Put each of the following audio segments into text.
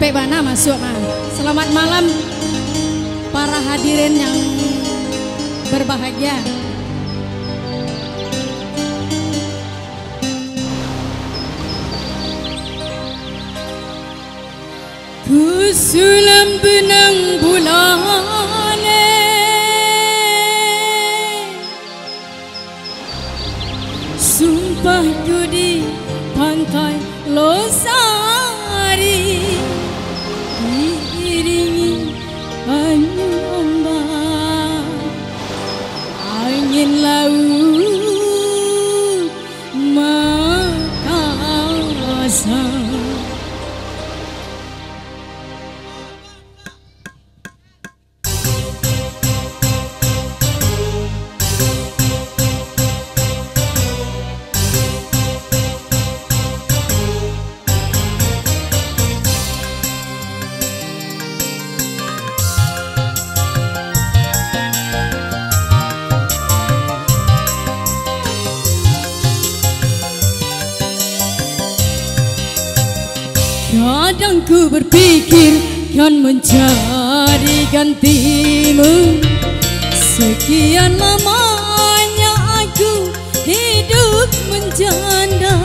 Pek Bana masuk mah. Selamat malam para hadirin yang berbahagia. Ku sulam benang bulane, sumpah ku di pantai Losari, diiringi angin ombak, angin laut Makassar. Kadang ku berpikir kan mencari gantimu. Sekian lamanya aku hidup menjanda.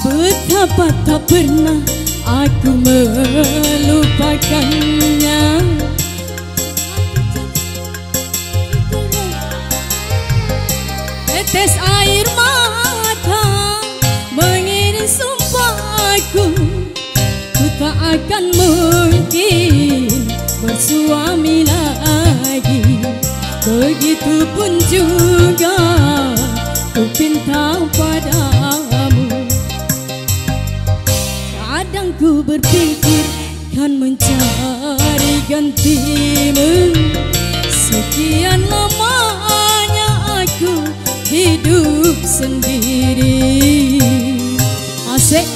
Betapa tak pernah aku melupakannya. Tetes air mata mengiring sumpahku, ku tak akan mungkin bersuami lagi. Begitupun juga ku pinta padamu. Kadang ku berpikir kan mencari gantimu. Sekian lamanya aku hidup sendiri. Asik.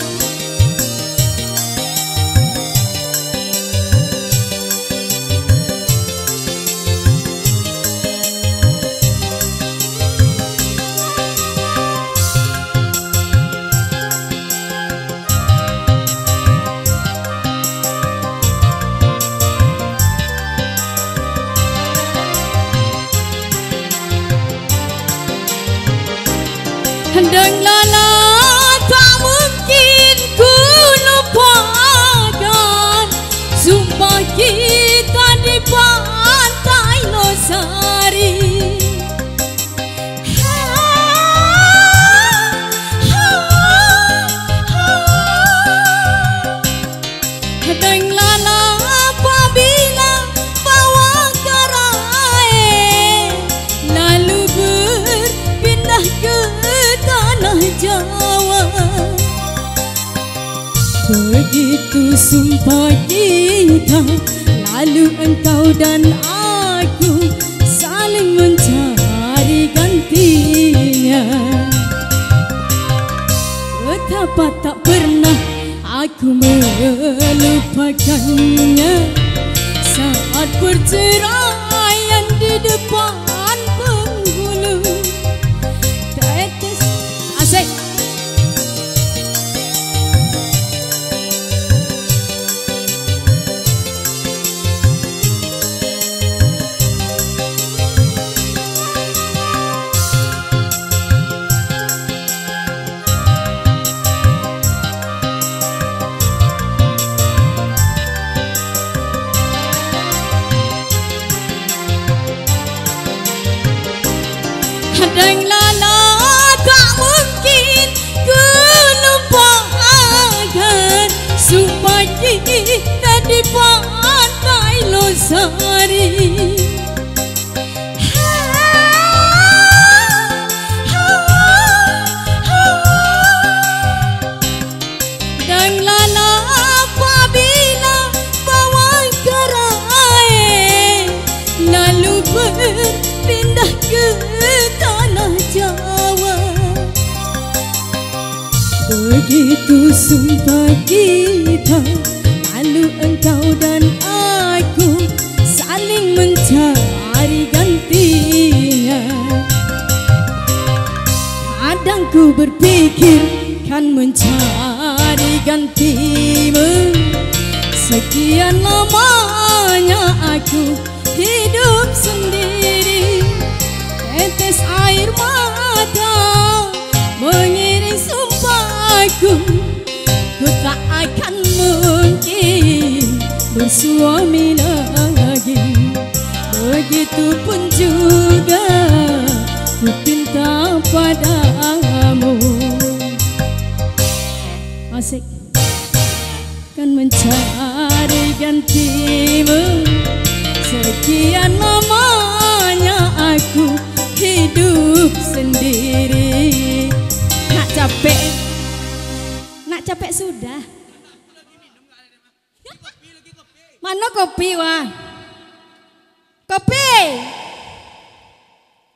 Dan lala tak mungkin ku lupakan sumpah kita di pantai Losari. Dan lala apabila bawa karai lalu berpindah ke tanah Jawa. Begitu sumpah kita, lalu engkau dan aku saling mencari gantinya. Betapa tak pernah aku melupakannya. Saat perceraian di depan penghulu, tetes asik. Dan lala tak mungkin ku lupakan sumpah kita di pantai Losari. Dan lala apabila bawa karai lalu berpindah ke tanah Jawa. Begitu sumpah kita, lalu engkau dan aku saling mencari gantinya. berpikir kan mencari gantimu. Sekian lamanya aku hidup sendiri, tetes air mata mengiring sumpahku. Ku tak akan mungkin bersuami lagi. Begitupun juga ku pinta padamu. Asik. Kan mencari gantimu. Sekian lamanya aku hidup sendiri. Nak capek sudah. Mana kopi wah? Kopi.